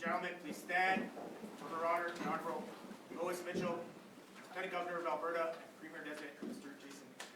Gentlemen, please stand for her honor, the Honorable Lois Mitchell, Lieutenant Governor of Alberta, and Premier Designate Mr. Jason Kenney.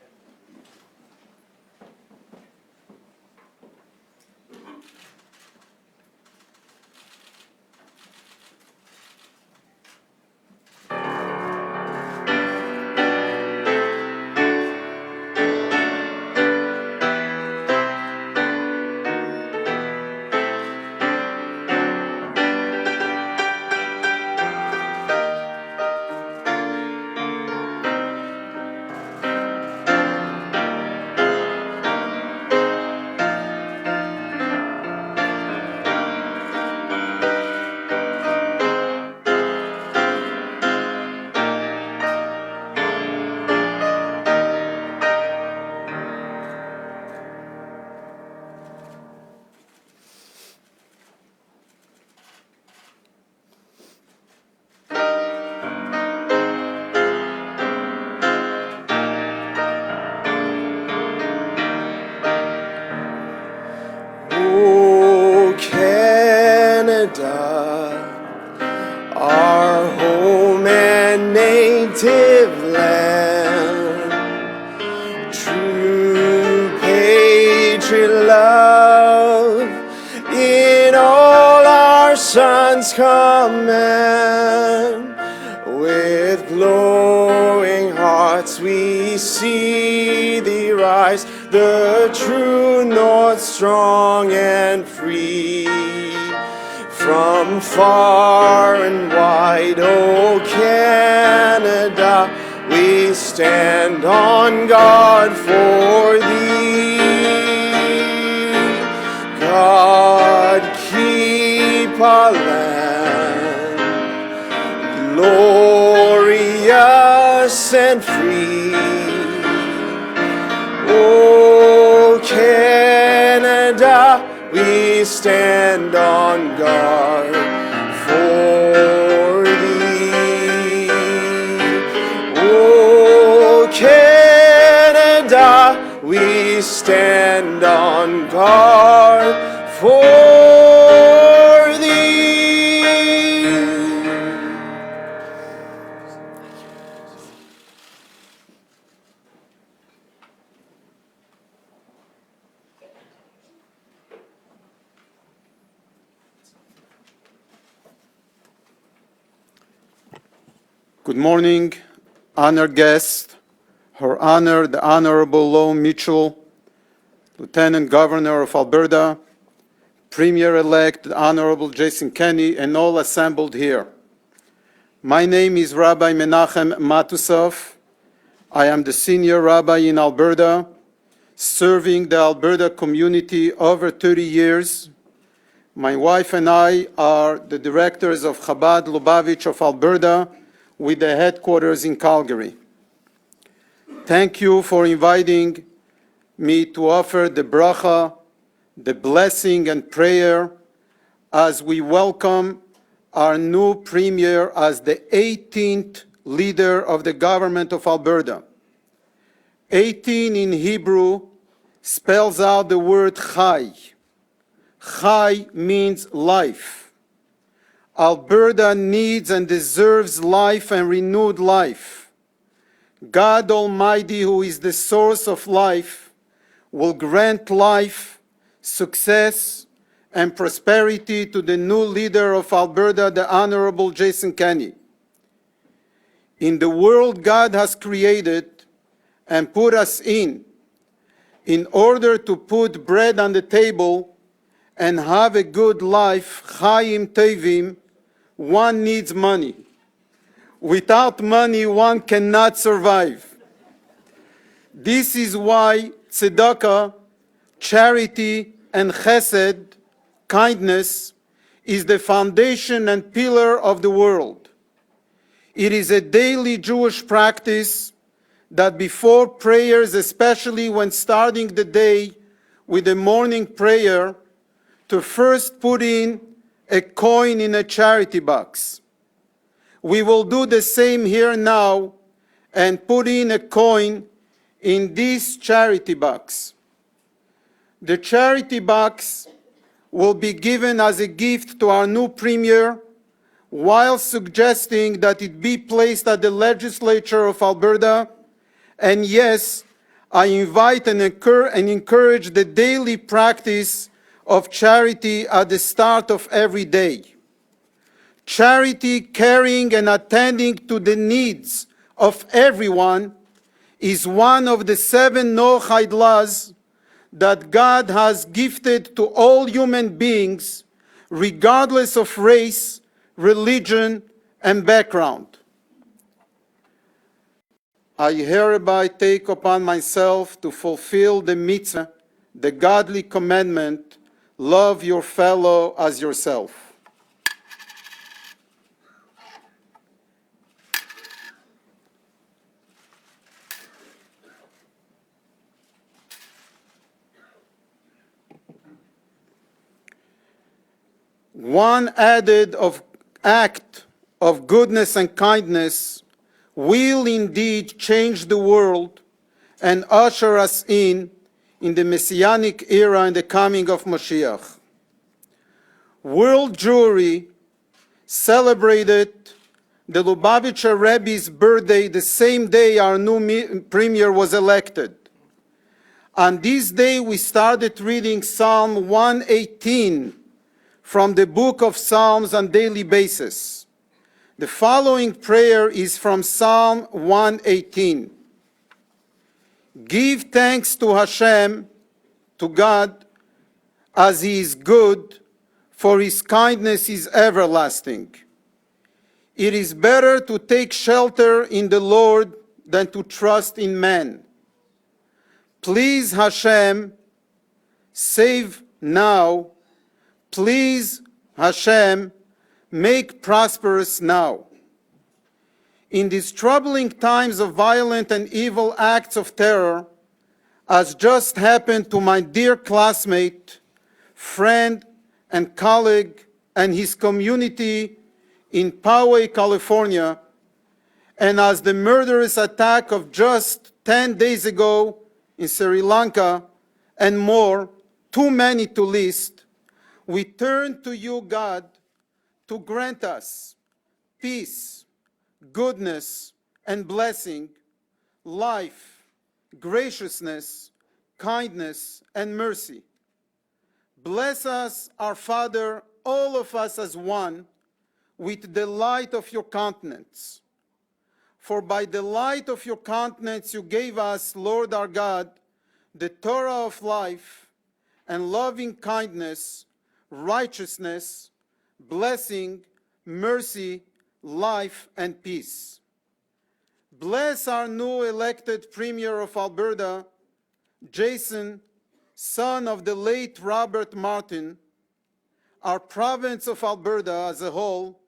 Oh, Canada, our home and native land, true patriot love in all our sons' command. With glowing hearts we see thee rise, the true north, strong and free. From far and wide, O Canada, we stand on guard for thee. God, keep our land glorious and free. Oh, Canada, we stand on guard for thee. Oh, Canada, we stand on guard for thee. Good morning, honored guests, Her Honor, the Honorable Lois Mitchell, Lieutenant Governor of Alberta, Premier-elect, the Honorable Jason Kenney, and all assembled here. My name is Rabbi Menachem Matusov. I am the senior rabbi in Alberta, serving the Alberta community over 30 years. My wife and I are the directors of Chabad Lubavitch of Alberta, with the headquarters in Calgary. Thank you for inviting me to offer the bracha, the blessing and prayer as we welcome our new Premier as the 18th leader of the government of Alberta. 18 in Hebrew spells out the word Chai. Chai means life. Alberta needs and deserves life and renewed life. God Almighty, who is the source of life, will grant life, success, and prosperity to the new leader of Alberta, the Honorable Jason Kenney. In the world God has created and put us in order to put bread on the table and have a good life, Chaim Tevim, one needs money. Without money, one cannot survive. This is why tzedakah, charity, and chesed, kindness, is the foundation and pillar of the world. It is a daily Jewish practice that before prayers, especially when starting the day with the morning prayer, to first put in a coin in a charity box. We will do the same here now and put in a coin in this charity box. The charity box will be given as a gift to our new Premier, while suggesting that it be placed at the Legislature of Alberta. And yes, I invite and encourage the daily practice of charity at the start of every day. Charity, caring and attending to the needs of everyone is one of the 7 Noahide laws that God has gifted to all human beings, regardless of race, religion, and background. I hereby take upon myself to fulfill the mitzvah, the godly commandment, love your fellow as yourself. One added act of goodness and kindness will indeed change the world and usher us in the Messianic era and the coming of Mashiach. World Jewry celebrated the Lubavitcher Rebbe's birthday the same day our new premier was elected. On this day we started reading Psalm 118 from the book of Psalms on daily basis. The following prayer is from Psalm 118. Give thanks to Hashem, to God, as He is good, for His kindness is everlasting. It is better to take shelter in the Lord than to trust in man. Please Hashem, save now. Please Hashem, make prosperous now. In these troubling times of violent and evil acts of terror, as just happened to my dear classmate, friend, and colleague and his community in Poway, California, and as the murderous attack of just 10 days ago in Sri Lanka, and more, too many to list, we turn to you, God, to grant us peace, goodness, and blessing, life, graciousness, kindness, and mercy. Bless us, our Father, all of us as one, with the light of your countenance. For by the light of your countenance you gave us, Lord our God, the Torah of life and loving kindness, righteousness, blessing, mercy, life, and peace. Bless our new elected Premier of Alberta, Jason, son of the late Robert Martin, our province of Alberta as a whole,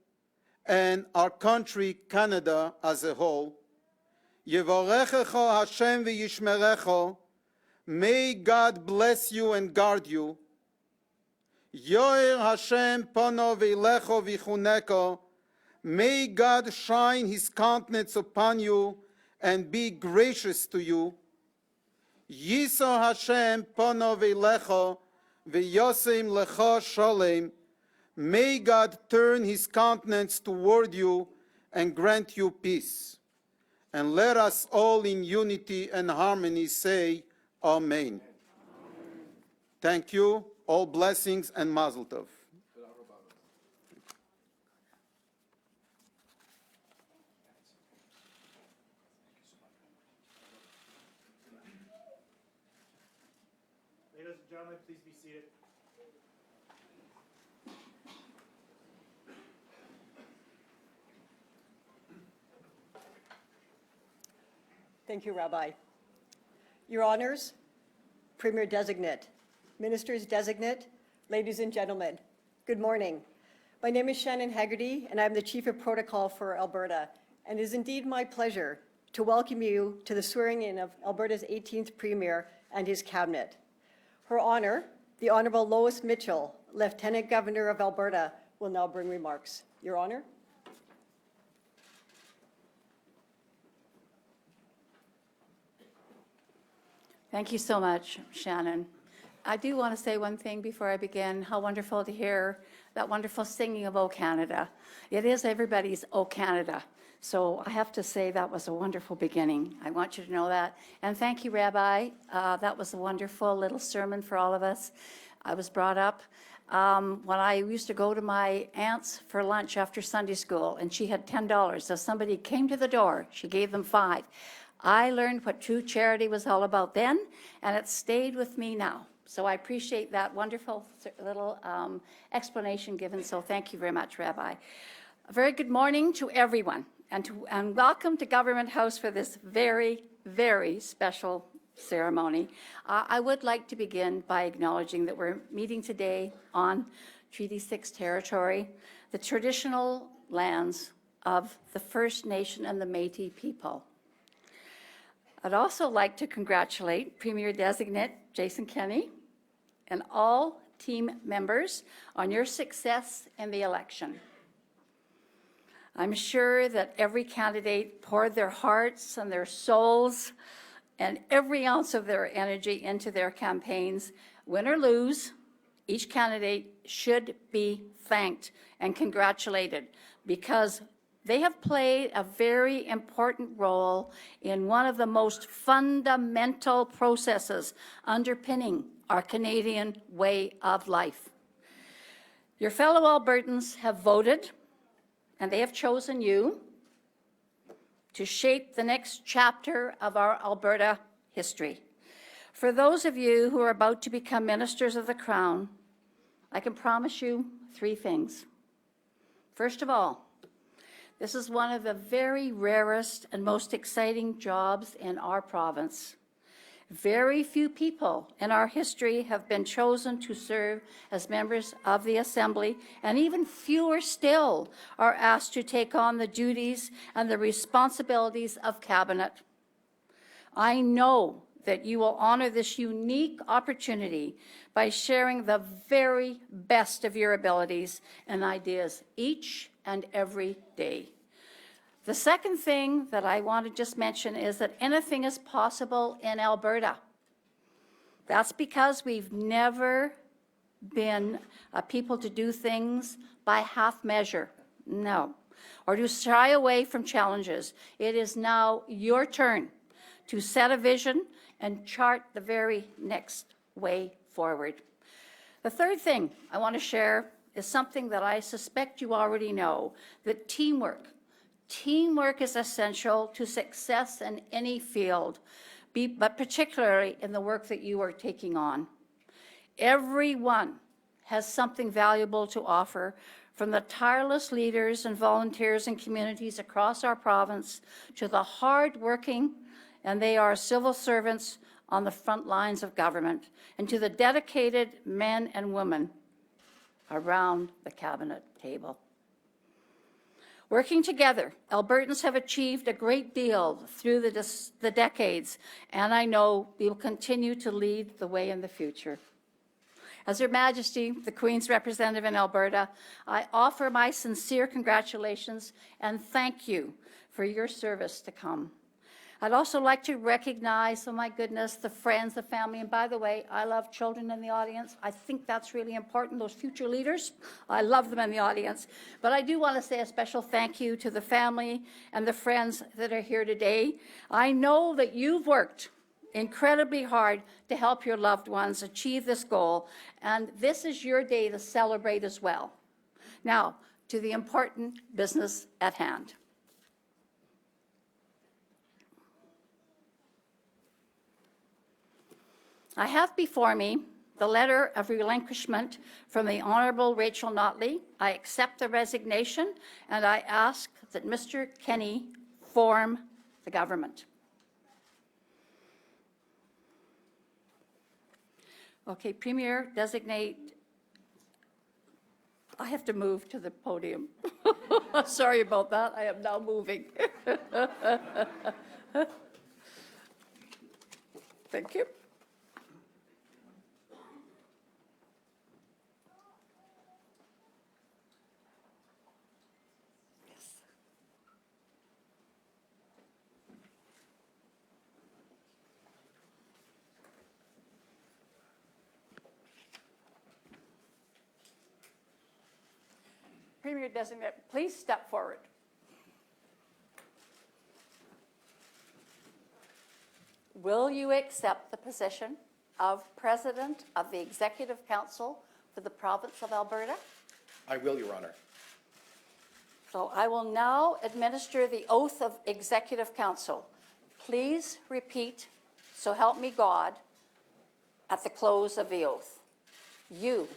and our country, Canada, as a whole. Yevorechecha Hashem v'yishmerecha. May God bless you and guard you. Yoer Hashem pano v'eilecho v'chuneko. May God shine His countenance upon you and be gracious to you. Yiso Hashem pano v'eilecho v'yosem lecha shalem. May God turn His countenance toward you and grant you peace. And let us all in unity and harmony say, Amen. Thank you. All blessings and mazel tov. Ladies and gentlemen, please be seated. Thank you, Rabbi. Your Honors, Premier Designate, Ministers Designate, ladies and gentlemen, good morning. My name is Shannon Haggerty, and I'm the Chief of Protocol for Alberta, and it is indeed my pleasure to welcome you to the swearing-in of Alberta's 18th Premier and his Cabinet. Her Honor, the Honourable Lois Mitchell, Lieutenant Governor of Alberta, will now bring remarks. Your Honor. Thank you so much, Shannon. I do want to say one thing before I begin. How wonderful to hear that wonderful singing of O Canada. It is everybody's O Canada. So I have to say that was a wonderful beginning. I want you to know that. And thank you, Rabbi. That was a wonderful little sermon for all of us. I was brought up when I used to go to my aunt's for lunch after Sunday school, and she had $10. So somebody came to the door, she gave them 5. I learned what true charity was all about then, and it stayed with me now. So I appreciate that wonderful little explanation given. So thank you very much, Rabbi. A very good morning to everyone, and welcome to Government House for this very, very special ceremony. I would like to begin by acknowledging that we're meeting today on Treaty 6 territory, the traditional lands of the First Nation and the Métis people. I'd also like to congratulate Premier-designate Jason Kenney and all team members on your success in the election. I'm sure that every candidate poured their hearts and their souls and every ounce of their energy into their campaigns. Win or lose, each candidate should be thanked and congratulated because they have played a very important role in one of the most fundamental processes underpinning our Canadian way of life. Your fellow Albertans have voted, and they have chosen you to shape the next chapter of our Alberta history. For those of you who are about to become ministers of the Crown, I can promise you 3 things. First of all, this is one of the very rarest and most exciting jobs in our province. Very few people in our history have been chosen to serve as members of the Assembly, and even fewer still are asked to take on the duties and the responsibilities of Cabinet. I know that you will honor this unique opportunity by sharing the very best of your abilities and ideas each and every day. The second thing that I want to just mention is that anything is possible in Alberta. That's because we've never been a people to do things by half measure, no, or to shy away from challenges. It is now your turn to set a vision and chart the very next way forward. The third thing I want to share is something that I suspect you already know, that teamwork is essential to success in any field, but particularly in the work that you are taking on. Everyone has something valuable to offer, from the tireless leaders and volunteers in communities across our province to the hard-working, and they are civil servants on the front lines of government, and to the dedicated men and women around the Cabinet table. Working together, Albertans have achieved a great deal through the decades, and I know we will continue to lead the way in the future. As Her Majesty, the Queen's representative in Alberta, I offer my sincere congratulations and thank you for your service to come. I'd also like to recognize, oh my goodness, the friends, the family, and by the way, I love children in the audience. I think that's really important, those future leaders. I love them in the audience. But I do want to say a special thank you to the family and the friends that are here today. I know that you've worked incredibly hard to help your loved ones achieve this goal, and this is your day to celebrate as well. Now, to the important business at hand. I have before me the letter of relinquishment from the Honourable Rachel Notley. I accept the resignation, and I ask that Mr. Kenney form the government. Okay, Premier, designate. I have to move to the podium. Sorry about that. I am now moving. Thank you. Premier Designate, please step forward. Will you accept the position of President of the Executive Council for the province of Alberta? I will, Your Honor. So I will now administer the oath of Executive Council. Please repeat, "So help me God," at the close of the oath. You,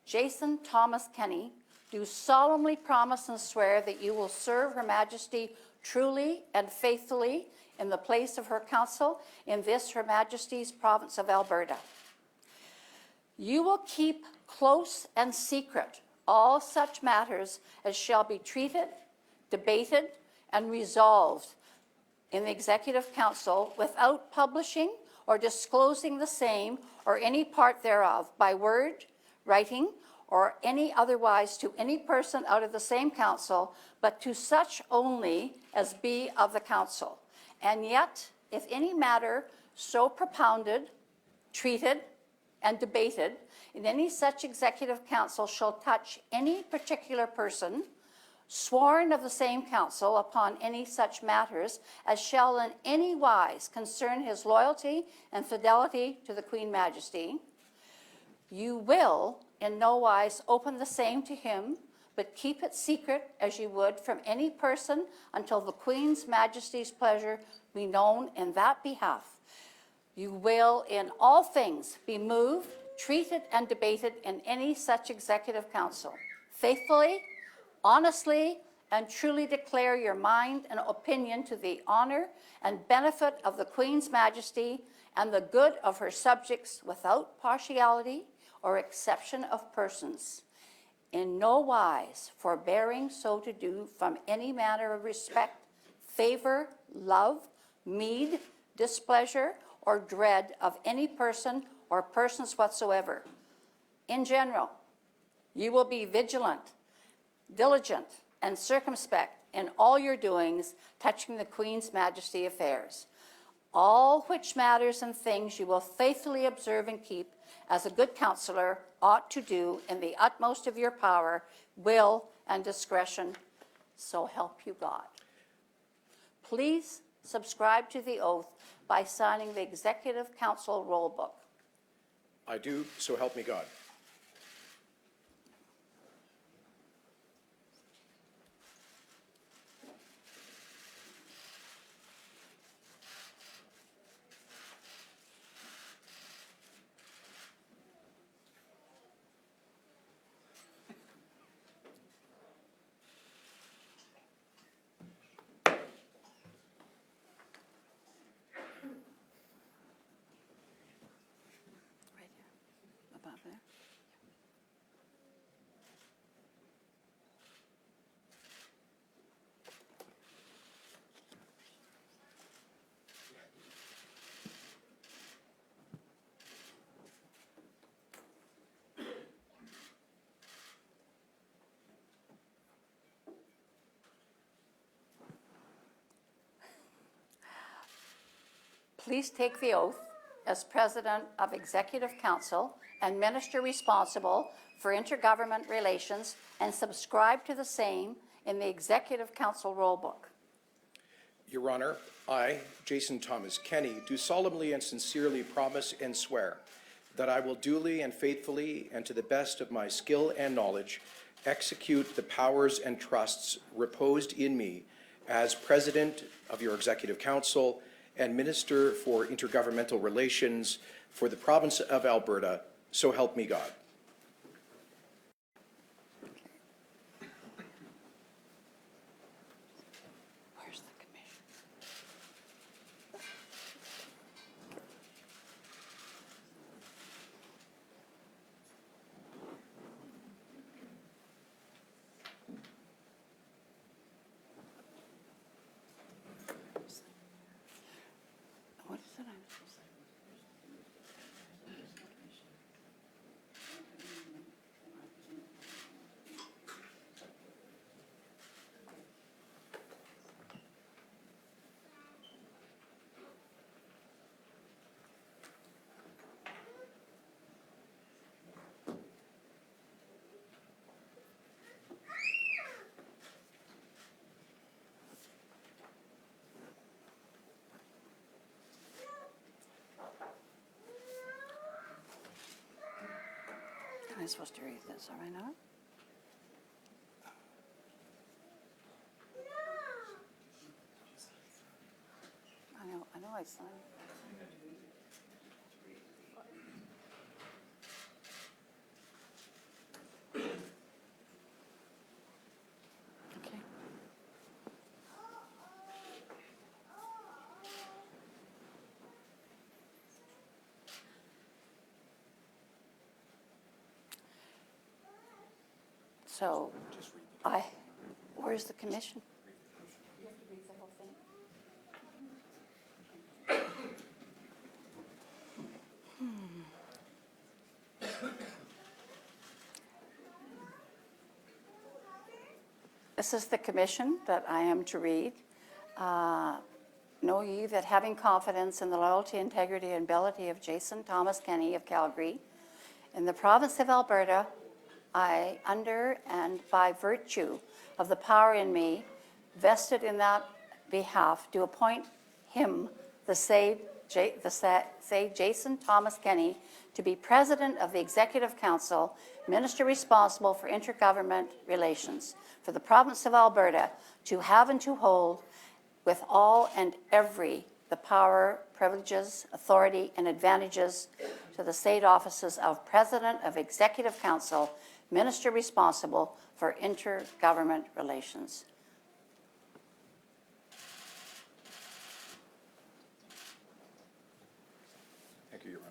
Jason Thomas Kenney, do solemnly promise and swear that you will serve Her Majesty truly and faithfully in the place of her council in this Her Majesty's province of Alberta. You will keep close and secret all such matters as shall be treated, debated, and resolved in the Executive Council without publishing or disclosing the same or any part thereof by word, writing, or any otherwise to any person out of the same council, but to such only as be of the council. And yet, if any matter so propounded, treated, and debated in any such executive council shall touch any particular person, sworn of the same council upon any such matters as shall in any wise concern his loyalty and fidelity to the Queen Majesty, you will in no wise open the same to him, but keep it secret as you would from any person until the Queen's Majesty's pleasure be known in that behalf. You will in all things be moved, treated, and debated in any such executive council. Faithfully, honestly, and truly declare your mind and opinion to the honor and benefit of the Queen's Majesty and the good of her subjects without partiality or exception of persons, in no wise forbearing so to do from any manner of respect, favor, love, meed, displeasure, or dread of any person or persons whatsoever. In general, you will be vigilant, diligent, and circumspect in all your doings touching the Queen's Majesty affairs. All which matters and things you will faithfully observe and keep as a good counsellor ought to do in the utmost of your power, will, and discretion. So help you God. Please subscribe to the oath by signing the Executive Council roll book. I do, so help me God. Right here, above there. Please take the oath as President of Executive Council and Minister responsible for intergovernment relations and subscribe to the same in the Executive Council roll book. Your Honor, I, Jason Thomas Kenney, do solemnly and sincerely promise and swear that I will duly and faithfully and to the best of my skill and knowledge execute the powers and trusts reposed in me as President of your Executive Council and Minister for Intergovernmental Relations for the province of Alberta, so help me God. Where's the commission? What is it I'm supposed to? I supposed to read this, am I not? I know I signed. Okay. So, where's the commission? You have to read the whole thing. This is the commission that I am to read. Know ye that having confidence in the loyalty, integrity, and ability of Jason Thomas Kenney of Calgary, in the province of Alberta, I, under and by virtue of the power in me, vested in that behalf, do appoint him, the said Jason Thomas Kenney, to be President of the Executive Council, Minister responsible for intergovernment relations for the province of Alberta, to have and to hold with all and every the power, privileges, authority, and advantages to the state offices of President of Executive Council, Minister responsible for intergovernment relations. Thank you, Your Honor.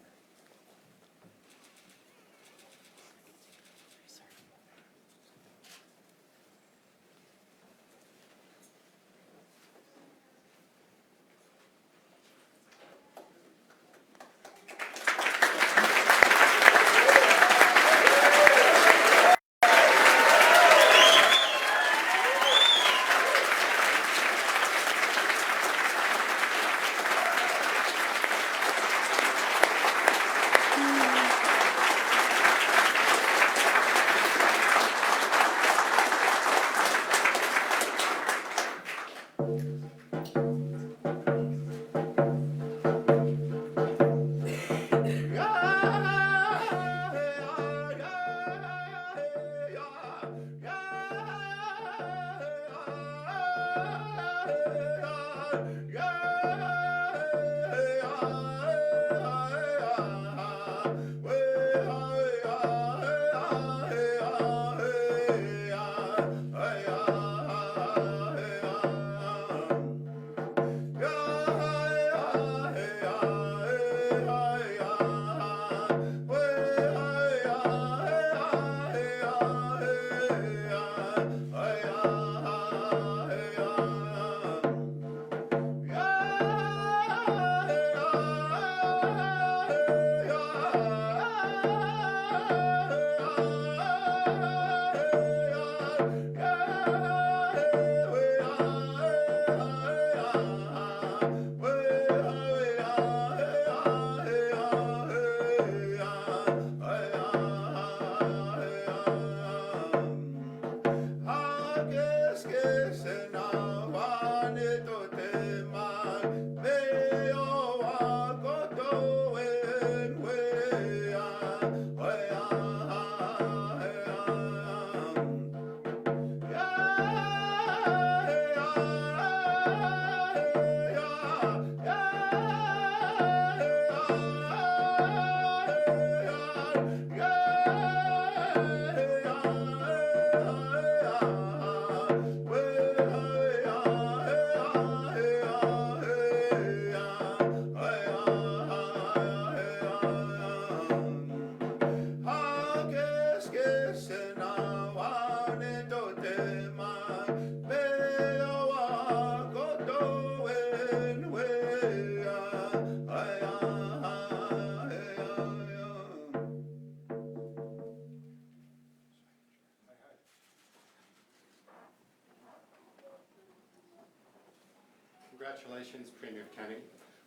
Congratulations, Premier Kenney.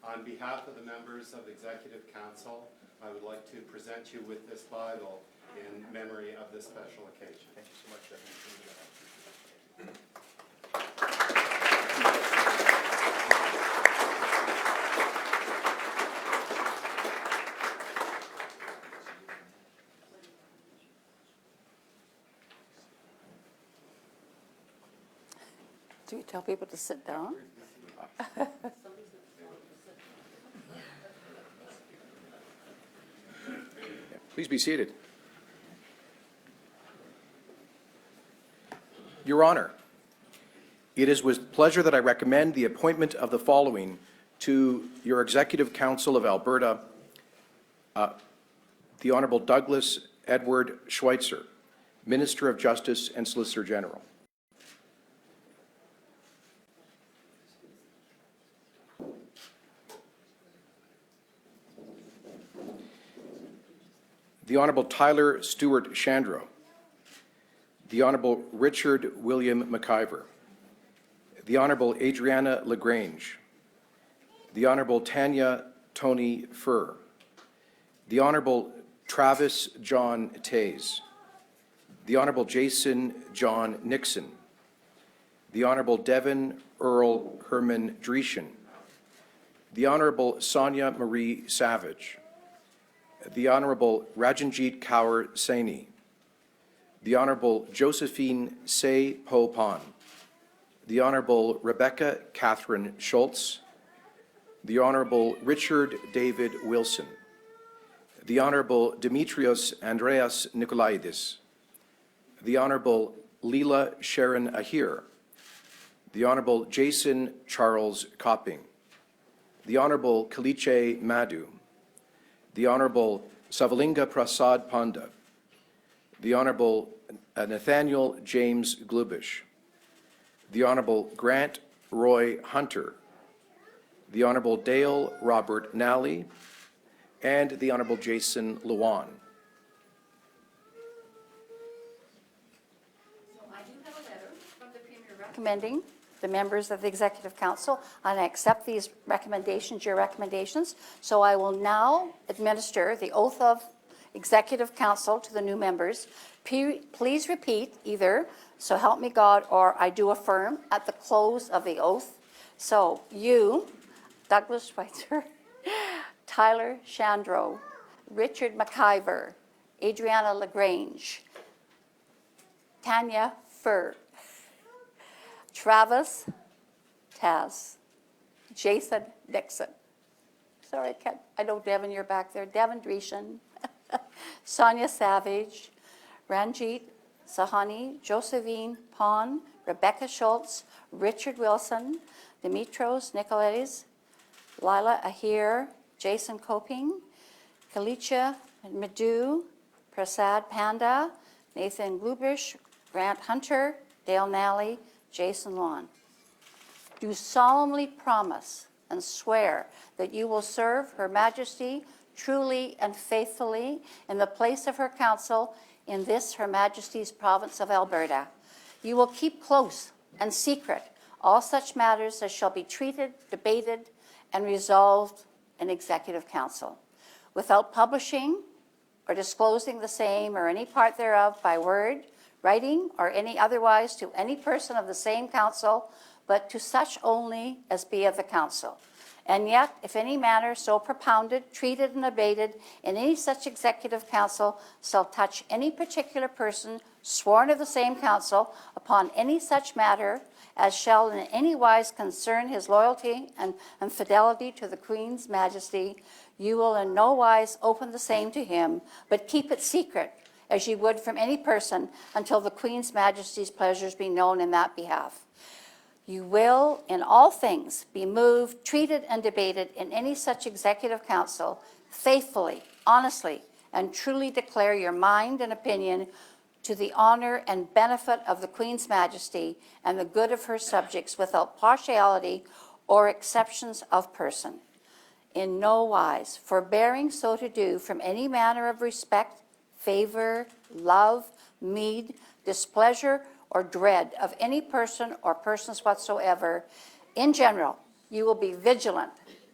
On behalf of the members of the Executive Council, I would like to present you with this Bible in memory of this special occasion. Thank you so much, Deputy. Do you tell people to sit down? Please be seated. Your Honor, it is with pleasure that I recommend the appointment of the following to your Executive Council of Alberta, the Honourable Douglas Edward Schweitzer, Minister of Justice and Solicitor General. The Honourable Tyler Stewart Shandro, the Honourable Richard William McIver, the Honourable Adriana LaGrange, the Honourable Tanya Tony Furr, the Honourable Travis John Tays, the Honourable Jason John Nixon, the Honourable Devin Earl Herman Dreeshen, the Honourable Sonia Marie Savage, the Honourable Rajanjit Kaur Saini, the Honourable Josephine Say Po Pan, the Honourable Rebecca Catherine Schultz, the Honourable Richard David Wilson, the Honourable Demetrios Andreas Nikolaidis, the Honourable Leela Sharon Ahir, the Honourable Jason Charles Copping, the Honourable Kaliche Madhu, the Honourable Savalinga Prasad Panda, the Honourable Nathaniel James Glubish, the Honourable Grant Roy Hunter, the Honourable Dale Robert Nally, and the Honourable Jason Luan. I do have a letter from the Premier recommending the members of the Executive Council, and I accept these recommendations, your recommendations. So I will now administer the oath of Executive Council to the new members. Please repeat either, "So help me God," or "I do affirm" at the close of the oath. So you, Douglas Schweitzer, Tyler Shandro, Richard McIver, Adriana LaGrange, Tanya Furr, Travis Taz, Jason Nixon. Sorry, I know Devin, you're back there. Devin Dreeshen, Sonia Savage, Ranjit Sahani, Josephine Pon, Rebecca Schultz, Richard Wilson, Demetrios Nicolaides, Lila Ahir, Jason Coping, Kalicha Madhu, Prasad Panda, Nathan Glubish, Grant Hunter, Dale Nally, Jason Lawn. Do solemnly promise and swear that you will serve Her Majesty truly and faithfully in the place of her council in this Her Majesty's province of Alberta. You will keep close and secret all such matters as shall be treated, debated, and resolved in Executive Council, without publishing or disclosing the same or any part thereof by word, writing, or any otherwise to any person of the same council, but to such only as be of the council. And yet, if any manner so propounded, treated, and debated in any such Executive Council shall touch any particular person sworn of the same council upon any such matter as shall in any wise concern his loyalty and fidelity to the Queen's Majesty, you will in no wise open the same to him, but keep it secret, as ye would from any person, until the Queen's Majesty's pleasures be known in that behalf. You will, in all things, be moved, treated, and debated in any such Executive Council, faithfully, honestly, and truly declare your mind and opinion to the honour and benefit of the Queen's Majesty and the good of her subjects, without partiality or exceptions of person. In no wise forbearing so to do from any manner of respect, favour, love, meed, displeasure, or dread of any person or persons whatsoever. In general, you will be vigilant,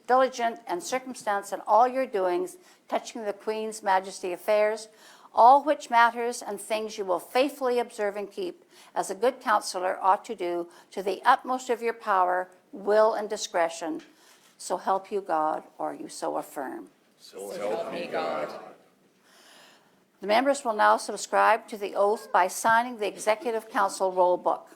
diligent, and circumstanced in all your doings touching the Queen's Majesty affairs, all which matters and things you will faithfully observe and keep, as a good counsellor ought to do, to the utmost of your power, will, and discretion. So help you God, or you so affirm. So help me God. The members will now subscribe to the oath by signing the Executive Council roll book.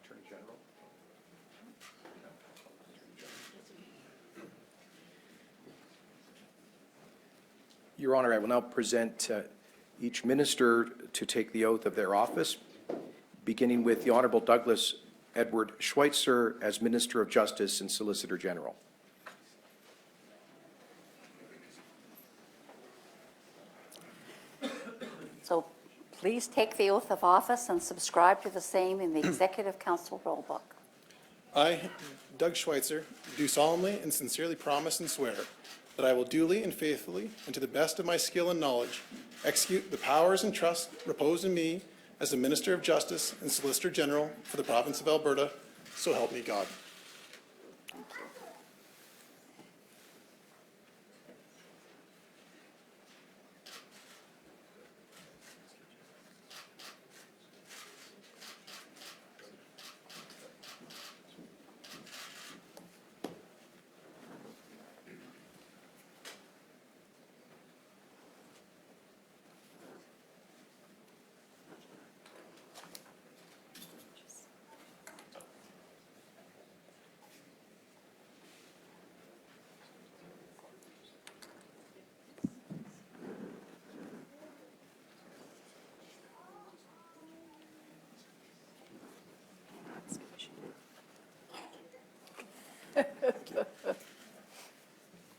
Attorney General. Your Honor, I will now present each minister to take the oath of their office, beginning with the Honorable Douglas Edward Schweitzer as Minister of Justice and Solicitor General. So please take the oath of office and subscribe to the same in the Executive Council Roll Book. I, Doug Schweitzer, do solemnly and sincerely promise and swear that I will duly and faithfully, and to the best of my skill and knowledge, execute the powers and trusts reposed in me as the Minister of Justice and Solicitor General for the province of Alberta, so help me God.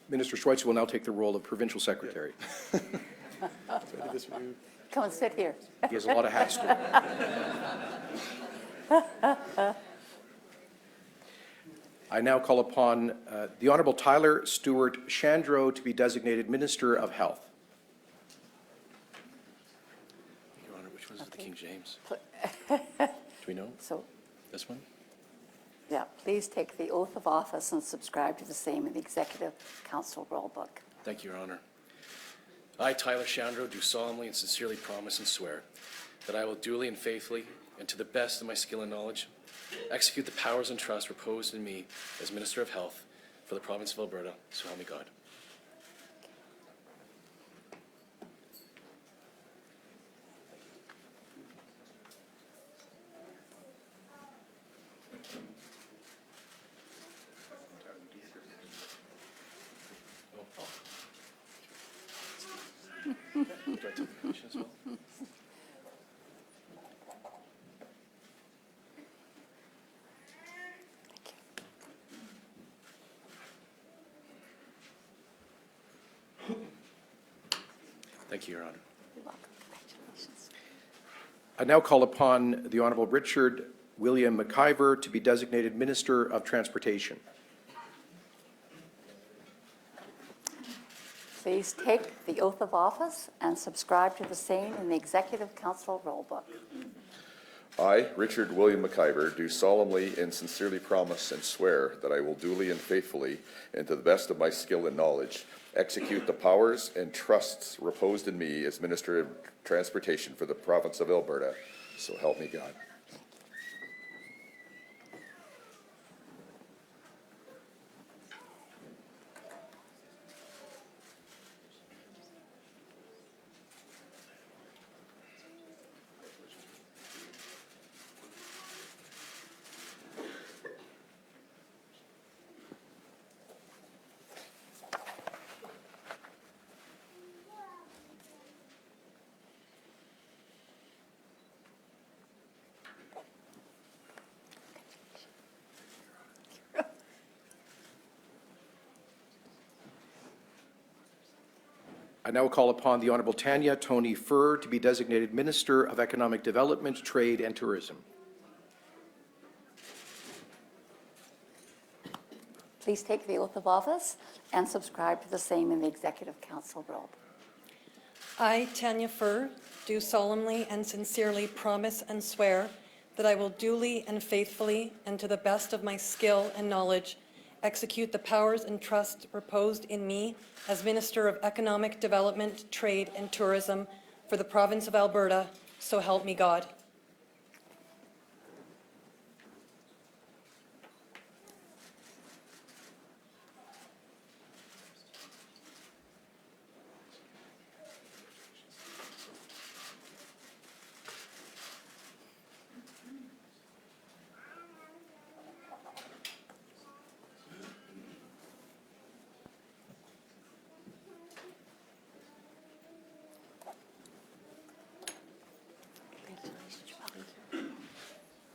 Minister Schweitzer will now take the role of Provincial Secretary. Come and sit here. He has a lot of hats to wear. I now call upon the Honorable Tyler Stewart Shandro to be designated Minister of Health. Your Honor, which one's the King James? Pl- Do we know? So, This one? yeah, please take the oath of office and subscribe to the same in the Executive Council Roll Book. Thank you, Your Honor. I, Tyler Shandro, do solemnly and sincerely promise and swear that I will duly and faithfully, and to the best of my skill and knowledge, execute the powers and trusts reposed in me as Minister of Health for the province of Alberta, so help me God. Do I take the commission as well? Thank you, Your Honor. You're welcome. Congratulations. I now call upon the Honorable Richard William McIver to be designated Minister of Transportation. Please take the oath of office and subscribe to the same in the Executive Council Roll Book. I, Richard William McIver, do solemnly and sincerely promise and swear that I will duly and faithfully, and to the best of my skill and knowledge, execute the powers and trusts reposed in me as Minister of Transportation for the province of Alberta. So help me God. I now call upon the Honourable Tanya Tony Furr to be designated Minister of Economic Development, Trade and Tourism. Please take the oath of office and subscribe to the same in the Executive Council robe. I, Tanya Furr, do solemnly and sincerely promise and swear that I will duly and faithfully and to the best of my skill and knowledge execute the powers and trust reposed in me as Minister of Economic Development, Trade and Tourism for the province of Alberta, so help me God.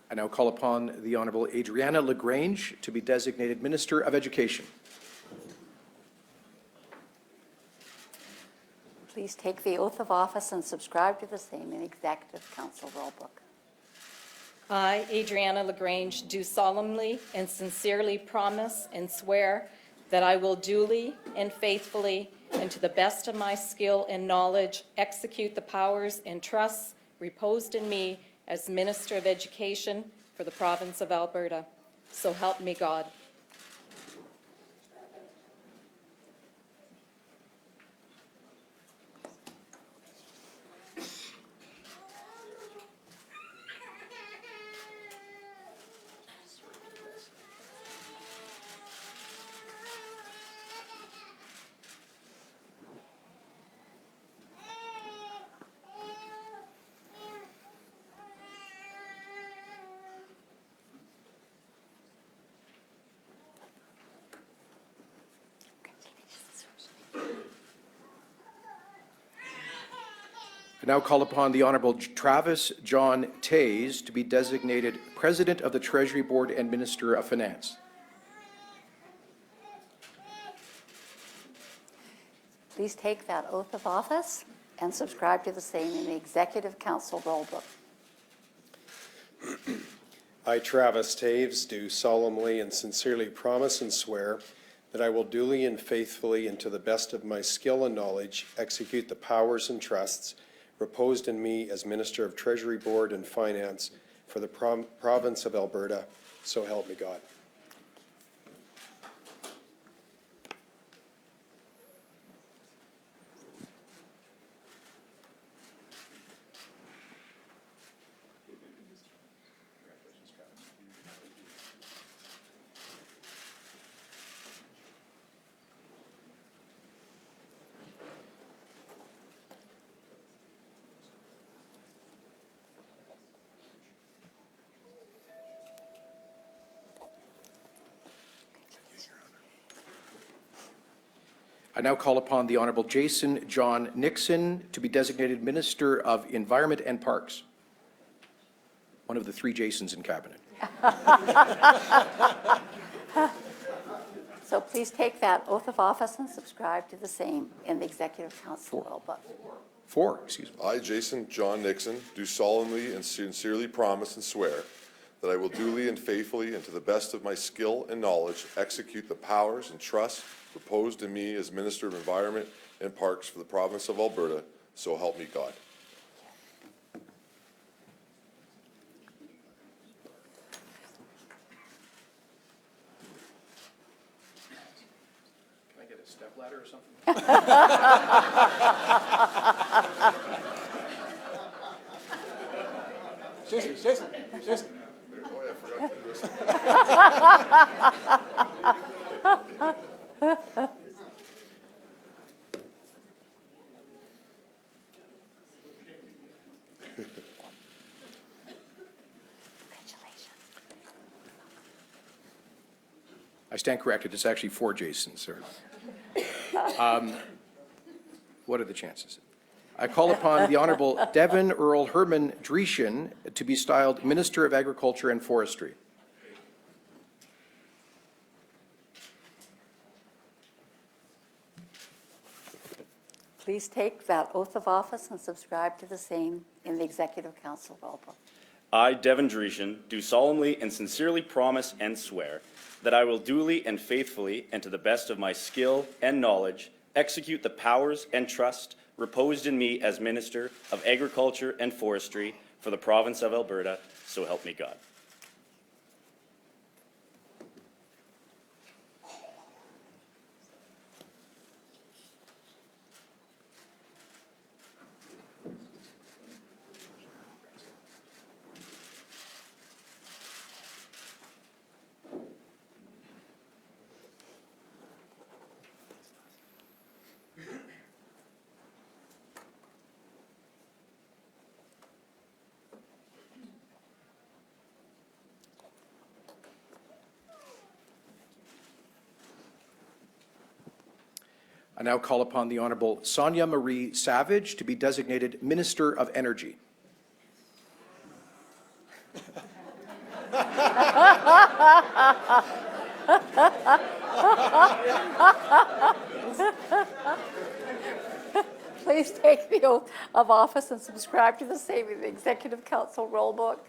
I now call upon the Honourable Adriana LaGrange to be designated Minister of Education. Please take the oath of office and subscribe to the same in the Executive Council roll book. I, Adriana LaGrange, do solemnly and sincerely promise and swear that I will duly and faithfully and to the best of my skill and knowledge execute the powers and trusts reposed in me as Minister of Education for the province of Alberta. So help me God. I now call upon the Honourable Travis John Tays to be designated President of the Treasury Board and Minister of Finance. Please take that oath of office and subscribe to the same in the Executive Council roll book. I, Travis Taves, do solemnly and sincerely promise and swear that I will duly and faithfully and to the best of my skill and knowledge execute the powers and trusts reposed in me as Minister of Treasury Board and Finance for the province of Alberta, so help me God. I now call upon the Honourable Jason John Nixon to be designated Minister of Environment and Parks. One of the three Jasons in Cabinet. So please take that oath of office and subscribe to the same in the Executive Council roll book. Four, excuse me. I, Jason John Nixon, do solemnly and sincerely promise and swear that I will duly and faithfully and to the best of my skill and knowledge execute the powers and trusts reposed in me as Minister of Environment and Parks for the province of Alberta, so help me God. Can I get a step ladder or something? Jason. Oh, yeah, I forgot to do this. I stand corrected. It's actually four Jasons, sir. What are the chances? I call upon the Honourable Devin Earl Herman Dreeshen to be styled Minister of Agriculture and Forestry. Please take that oath of office and subscribe to the same in the Executive Council roll book. I, Devin Dreeshen, do solemnly and sincerely promise and swear that I will duly and faithfully, and to the best of my skill and knowledge, execute the powers and trust reposed in me as Minister of Agriculture and Forestry for the province of Alberta, so help me God. I now call upon the Honourable Sonia Marie Savage to be designated Minister of Energy. Please take the oath of office and subscribe to the same in the Executive Council roll book.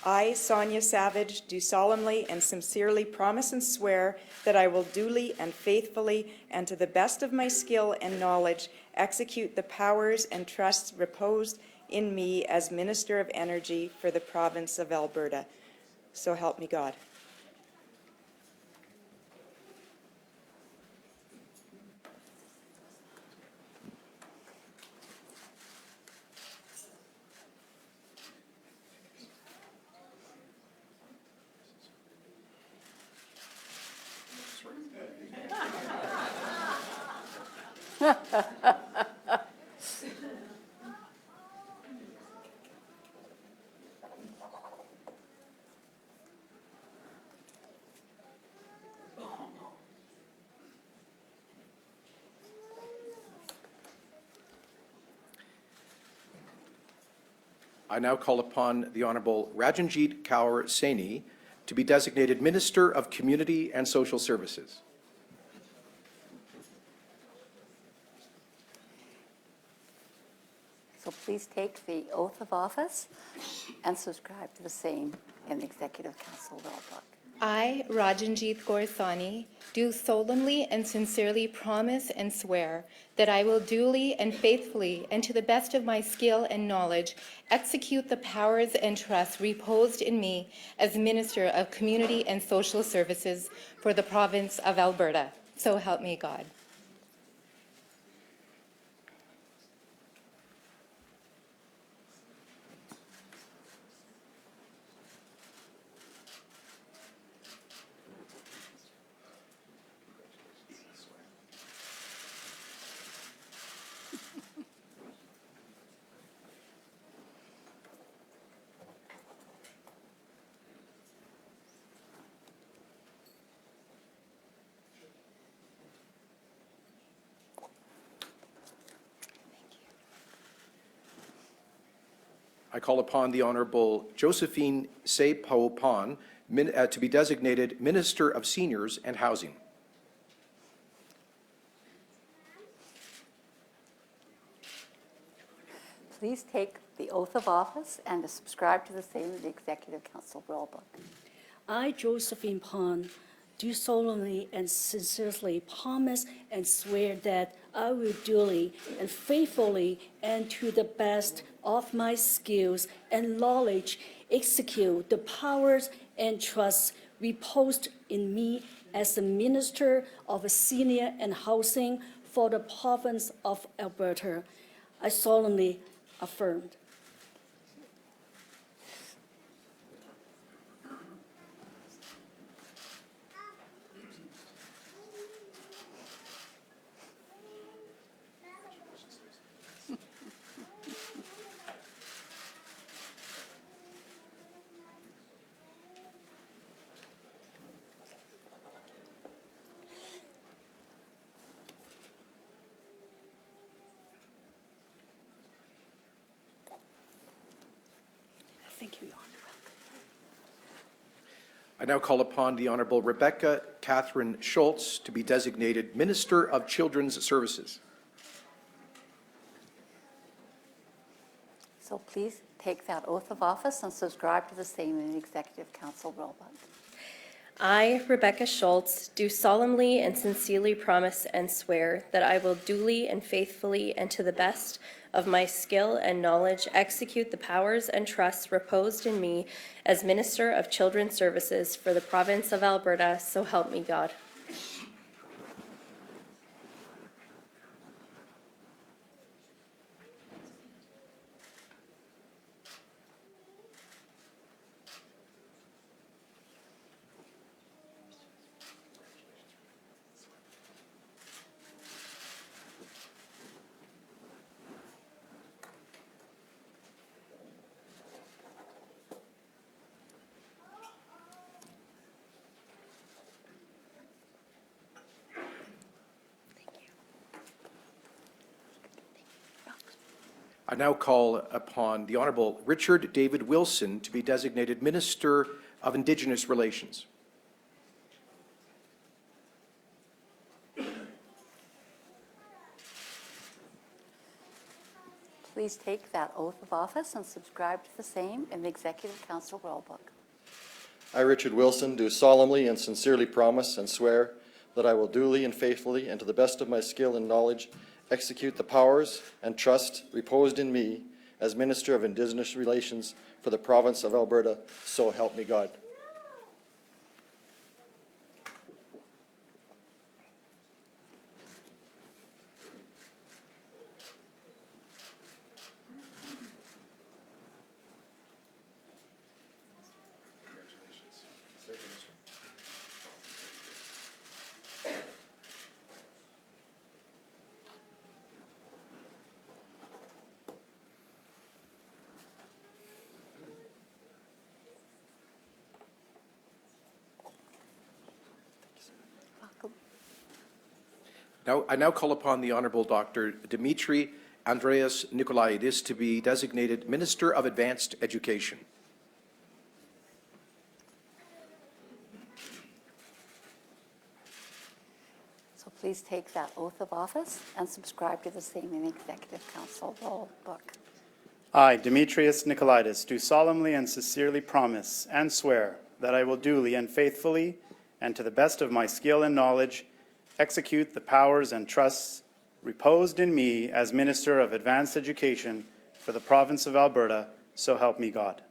I, Sonia Savage, do solemnly and sincerely promise and swear that I will duly and faithfully, and to the best of my skill and knowledge, execute the powers and trusts reposed in me as Minister of Energy for the province of Alberta. So help me God. I now call upon the Honourable Rajanjit Kaur Saini to be designated Minister of Community and Social Services. So please take the oath of office and subscribe to the same in the Executive Council roll book. I, Rajanjit Kaur Saini, do solemnly and sincerely promise and swear that I will duly and faithfully, and to the best of my skill and knowledge, execute the powers and trusts reposed in me as Minister of Community and Social Services for the province of Alberta. So help me God. I call upon the Honourable Josephine Say-Pao-Pon to be designated Minister of Seniors and Housing. Please take the oath of office and to subscribe to the same in the Executive Council roll book. I, Josephine Pon, do solemnly and sincerely promise and swear that I will duly and faithfully, and to the best of my skills and knowledge, execute the powers and trusts reposed in me as the Minister of Senior and Housing for the province of Alberta. I solemnly affirmed. Thank you, Your Honor. I now call upon the Honourable Rebecca Catherine Schultz to be designated Minister of Children's Services. So please take that oath of office and subscribe to the same in the Executive Council roll book. I, Rebecca Schultz, do solemnly and sincerely promise and swear that I will duly and faithfully and to the best of my skill and knowledge execute the powers and trusts reposed in me as Minister of Children's Services for the province of Alberta, so help me God. I now call upon the Honourable Richard David Wilson to be designated Minister of Indigenous Relations. Please take that oath of office and subscribe to the same in the Executive Council roll book. I, Richard Wilson, do solemnly and sincerely promise and swear that I will duly and faithfully and to the best of my skill and knowledge execute the powers and trust reposed in me as Minister of Indigenous Relations for the province of Alberta, so help me God. I now call upon the Honourable Dr. Dimitri Andreas Nikolaidis to be designated Minister of Advanced Education. So please take that oath of office and subscribe to the same in the Executive Council roll book. I, Demetrius Nicolaitis, do solemnly and sincerely promise and swear that I will duly and faithfully and to the best of my skill and knowledge execute the powers and trusts reposed in me as Minister of Advanced Education for the province of Alberta, so help me God.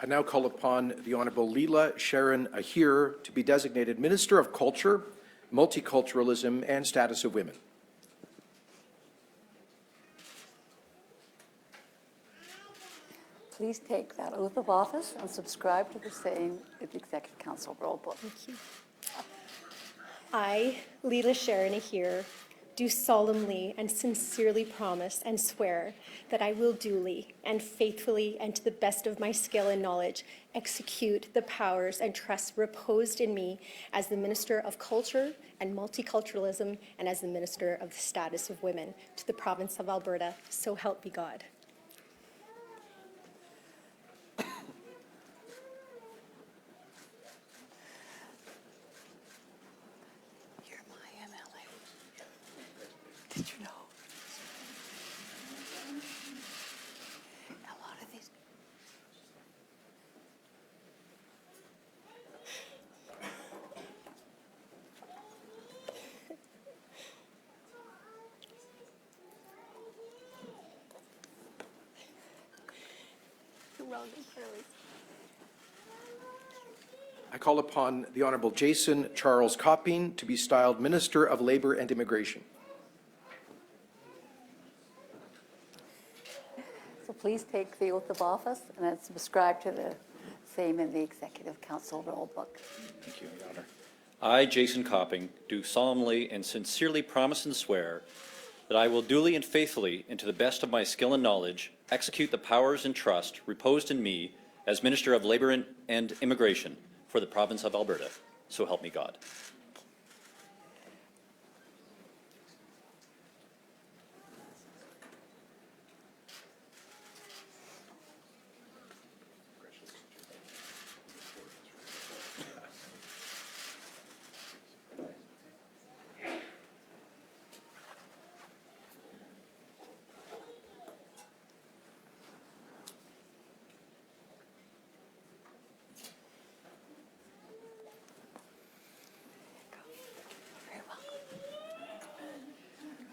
I now call upon the Honourable Leela Sharon Ahir to be designated Minister of Culture, Multiculturalism and Status of Women. Please take that oath of office and subscribe to the same in the Executive Council roll book. Thank you. I, Leela Sharon Ahir, do solemnly and sincerely promise and swear that I will duly and faithfully and to the best of my skill and knowledge execute the powers and trusts reposed in me as the Minister of Culture and Multiculturalism and as the Minister of the Status of Women to the province of Alberta, so help me God. Did you know? A lot of these. You're welcome, Curly. I call upon the Honourable Jason Charles Copping to be styled Minister of Labour and Immigration. So please take the oath of office and then subscribe to the same in the Executive Council roll book. Thank you, Your Honor. I, Jason Copping, do solemnly and sincerely promise and swear that I will duly and faithfully, and to the best of my skill and knowledge, execute the powers and trust reposed in me as Minister of Labour and Immigration for the province of Alberta. So help me God.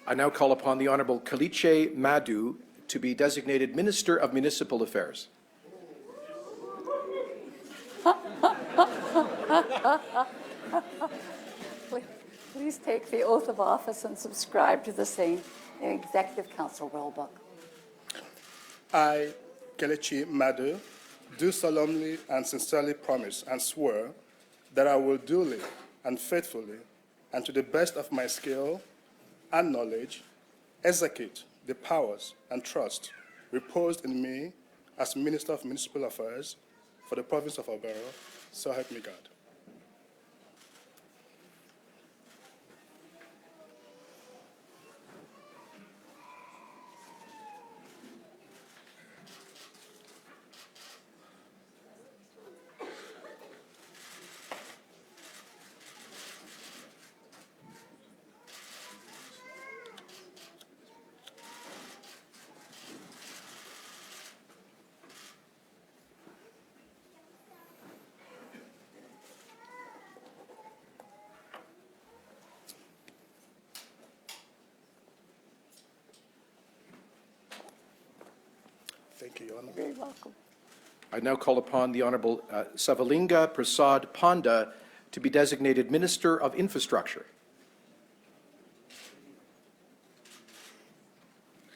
I now call upon the Honourable Kaliche Madu to be designated Minister of Municipal Affairs. Please take the oath of office and subscribe to the same in the Executive Council roll book. I, Kelechi Madu, do solemnly and sincerely promise and swear that I will duly and faithfully, and to the best of my skill and knowledge, execute the powers and trust reposed in me as Minister of Municipal Affairs for the province of Alberta. So help me God. Thank you, Your Honor. You're very welcome. I now call upon the Honourable Savalinga Prasad Panda to be designated Minister of Infrastructure.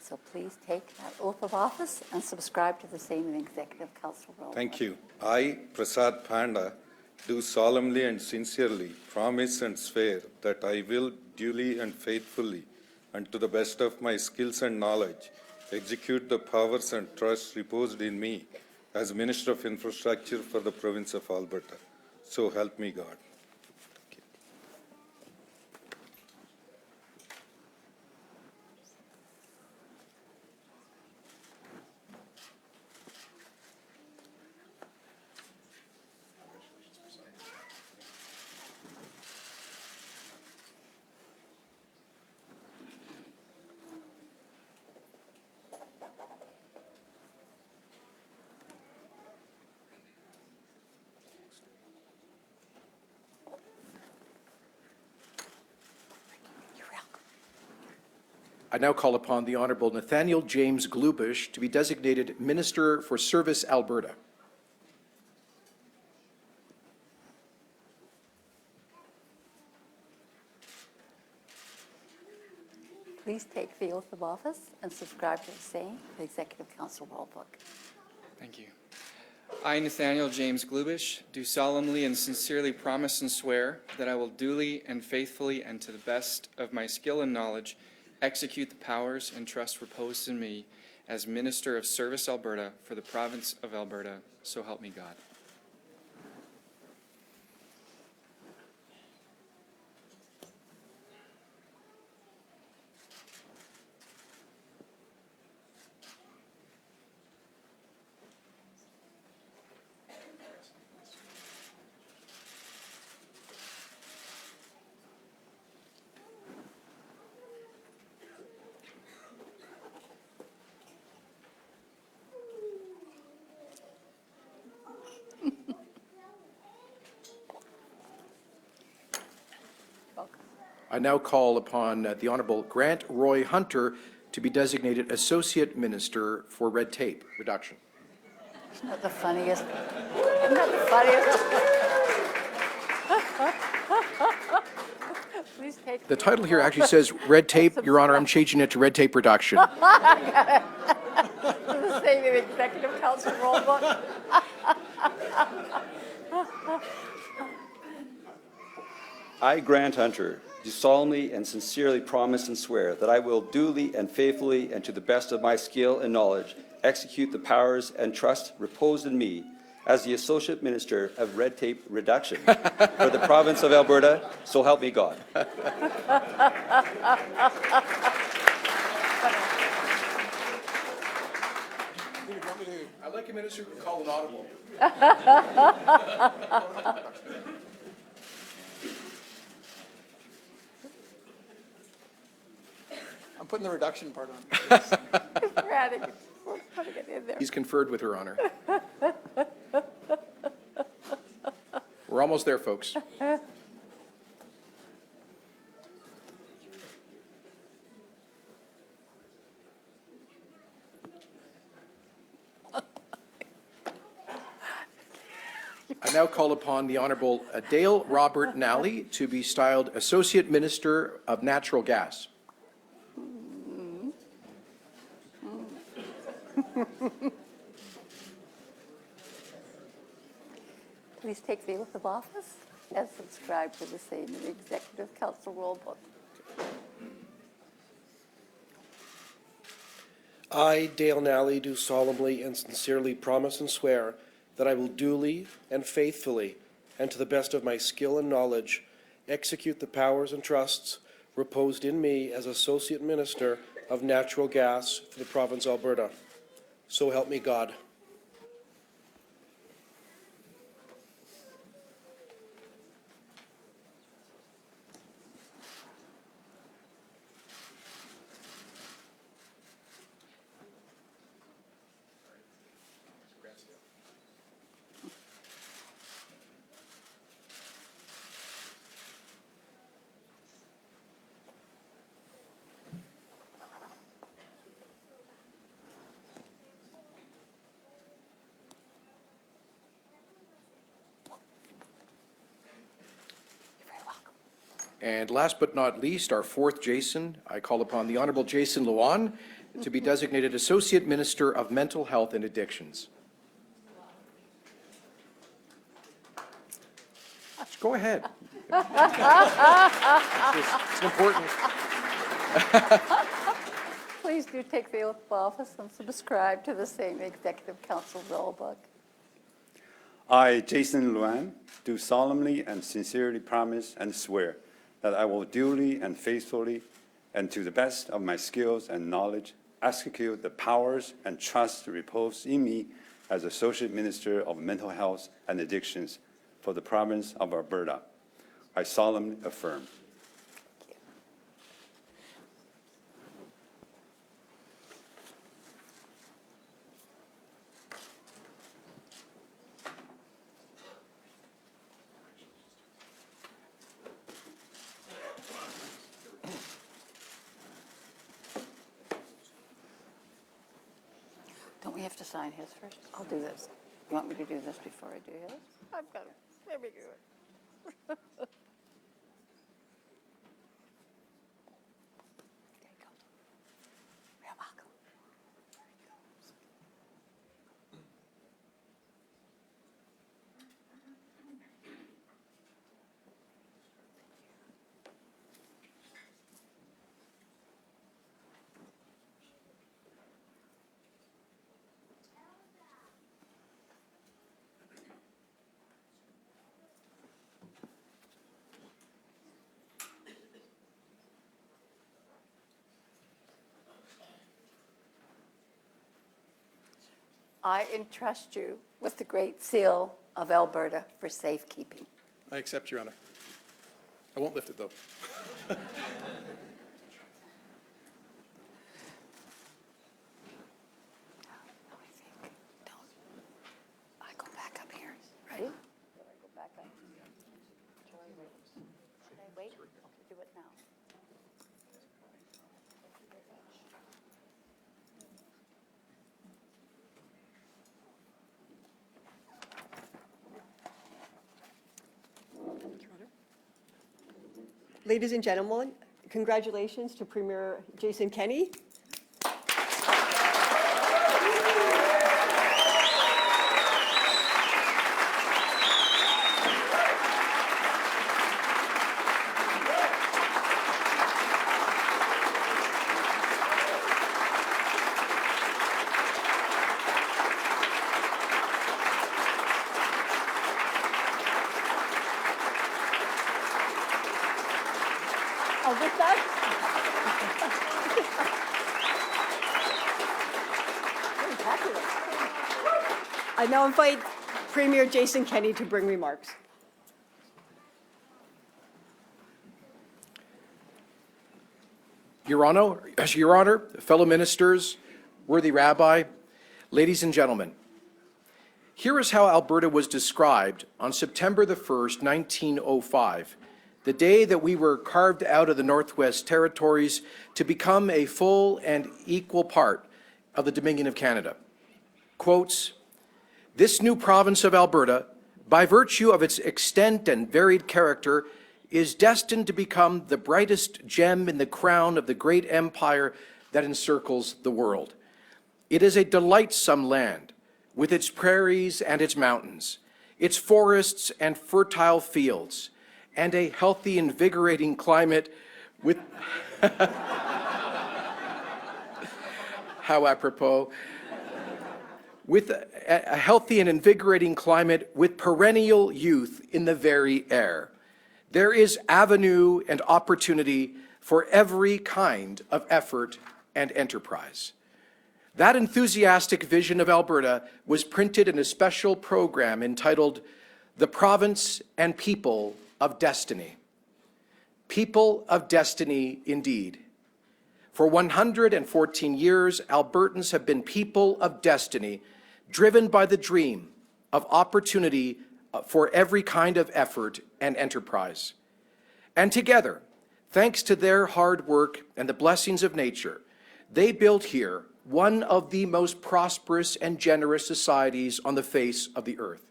So please take that oath of office and subscribe to the same in the Executive Council roll. Thank you. I, Prasad Panda, do solemnly and sincerely promise and swear that I will duly and faithfully, and to the best of my skills and knowledge, execute the powers and trusts reposed in me as Minister of Infrastructure for the province of Alberta. So help me God. I now call upon the Honourable Nathaniel James Glubish to be designated Minister for Service Alberta. Please take the oath of office and subscribe to the same in the Executive Council roll book. Thank you. I, Nathaniel James Glubish, do solemnly and sincerely promise and swear that I will duly and faithfully and to the best of my skill and knowledge execute the powers and trust reposed in me as Minister of Service Alberta for the province of Alberta. So help me God. I now call upon the Honourable Grant Roy Hunter to be designated Associate Minister for Red Tape Reduction. Isn't that the funniest? Isn't that the funniest? Please take The title here actually says Red Tape, Your Honour. I'm changing it to Red Tape Reduction. To the same in the Executive Council roll book. I, Grant Hunter, do solemnly and sincerely promise and swear that I will duly and faithfully and to the best of my skill and knowledge execute the powers and trust reposed in me as the Associate Minister of Red Tape Reduction for the province of Alberta, so help me God. I'd like a minister to call an audible. I'm putting the reduction part on. We're putting it in there. He's conferred with Her Honor. We're almost there, folks. I now call upon the Honourable Dale Robert Nally to be styled Associate Minister of Natural Gas. Please take the oath of office as subscribed to the same in the Executive Council roll book. I, Dale Nally, do solemnly and sincerely promise and swear that I will duly and faithfully, and to the best of my skill and knowledge, execute the powers and trusts reposed in me as Associate Minister of Natural Gas for the province of Alberta. So help me God. And last but not least, our fourth Jason, I call upon the Honourable Jason Luan to be designated Associate Minister of Mental Health and Addictions. Go ahead. It's important. Please do take the oath of office and subscribe to the same Executive Council roll book. I, Jason Luan, do solemnly and sincerely promise and swear that I will duly and faithfully, and to the best of my skills and knowledge, execute the powers and trust reposed in me as Associate Minister of Mental Health and Addictions for the province of Alberta. I solemnly affirm. Don't we have to sign his first? I'll do this. You want me to do this before I do his? I've got it. Let me do it. There you go. You're welcome. I entrust you with the Great Seal of Alberta for safekeeping. I accept, Your Honor. I won't lift it, though. I go back up here, right? Or I go back up? Should I wait? Okay, do it now. Ladies and gentlemen, congratulations to Premier Jason Kenney. I now invite Premier Jason Kenney to bring remarks. Your Honor, fellow ministers, worthy Rabbi, ladies and gentlemen, here is how Alberta was described on September the 1st, 1905, the day that we were carved out of the Northwest Territories to become a full and equal part of the Dominion of Canada. Quotes, "This new province of Alberta, by virtue of its extent and varied character, is destined to become the brightest gem in the crown of the great empire that encircles the world. It is a delightsome land, with its prairies and its mountains, its forests and fertile fields, and a healthy, invigorating climate with..." How apropos. "With a healthy and invigorating climate with perennial youth in the very air. There is avenue and opportunity for every kind of effort and enterprise." That enthusiastic vision of Alberta was printed in a special program entitled "The Province and People of Destiny." People of destiny indeed. For 114 years, Albertans have been people of destiny, driven by the dream of opportunity for every kind of effort and enterprise. And together, thanks to their hard work and the blessings of nature, they built here one of the most prosperous and generous societies on the face of the earth.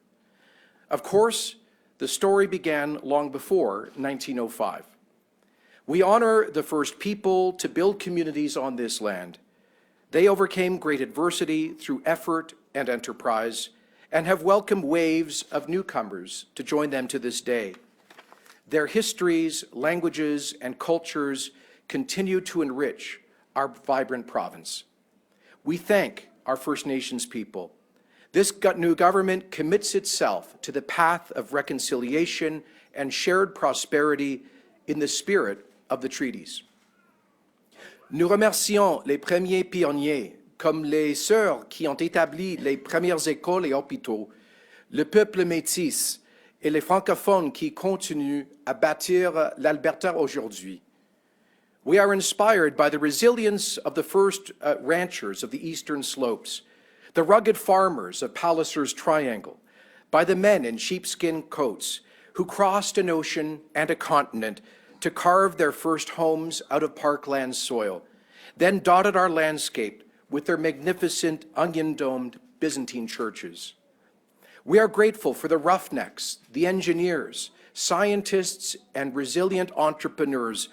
Of course, the story began long before 1905. We honor the first people to build communities on this land. They overcame great adversity through effort and enterprise and have welcomed waves of newcomers to join them to this day. Their histories, languages, and cultures continue to enrich our vibrant province. We thank our First Nations people. This new government commits itself to the path of reconciliation and shared prosperity in the spirit of the treaties. Nous remercions les premiers pionniers, comme les sœurs qui ont établi les premières écoles et hôpitaux, le peuple métis et les francophones qui continuent à bâtir l'Alberta aujourd'hui. We are inspired by the resilience of the first ranchers of the eastern slopes, the rugged farmers of Palliser's Triangle, by the men in sheepskin coats who crossed an ocean and a continent to carve their first homes out of parkland soil, then dotted our landscape with their magnificent onion-domed Byzantine churches. We are grateful for the roughnecks, the engineers, scientists, and resilient entrepreneurs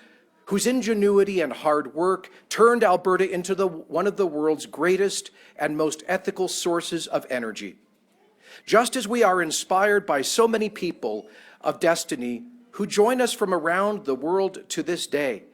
whose ingenuity and hard work turned Alberta into one of the world's greatest and most ethical sources of energy. Just as we are inspired by so many people of destiny who join us from around the world to this day,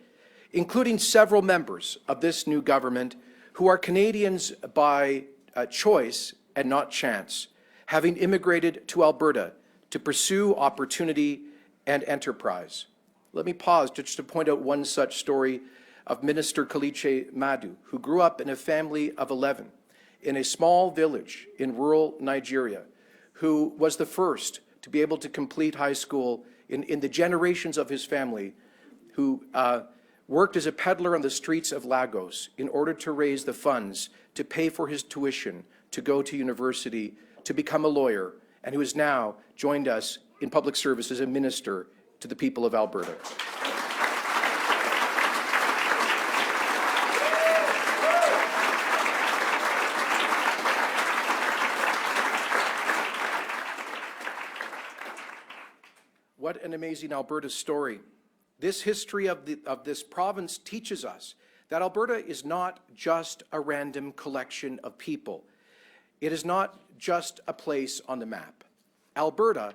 including several members of this new government who are Canadians by choice and not chance, having immigrated to Alberta to pursue opportunity and enterprise. Let me pause just to point out one such story of Minister Kaliche Madu, who grew up in a family of 11 in a small village in rural Nigeria, who was the first to be able to complete high school in the generations of his family, who worked as a peddler on the streets of Lagos in order to raise the funds to pay for his tuition, to go to university, to become a lawyer, and who has now joined us in public service as a minister to the people of Alberta. What an amazing Alberta story. This history of this province teaches us that Alberta is not just a random collection of people. It is not just a place on the map. Alberta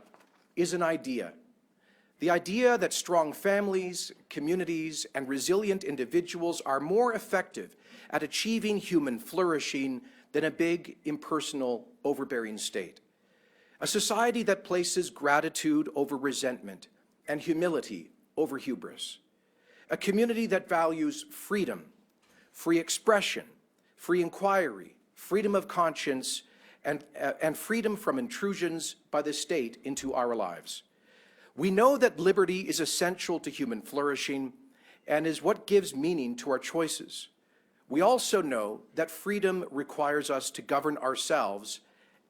is an idea. The idea that strong families, communities, and resilient individuals are more effective at achieving human flourishing than a big, impersonal, overbearing state. A society that places gratitude over resentment and humility over hubris. A community that values freedom, free expression, free inquiry, freedom of conscience, and freedom from intrusions by the state into our lives. We know that liberty is essential to human flourishing and is what gives meaning to our choices. We also know that freedom requires us to govern ourselves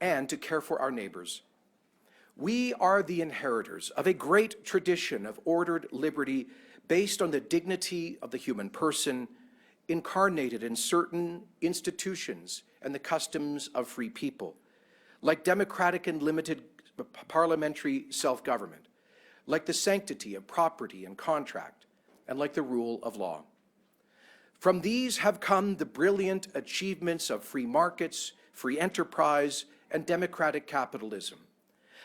and to care for our neighbors. We are the inheritors of a great tradition of ordered liberty based on the dignity of the human person, incarnated in certain institutions and the customs of free people, like democratic and limited parliamentary self-government, like the sanctity of property and contract, and like the rule of law. From these have come the brilliant achievements of free markets, free enterprise, and democratic capitalism,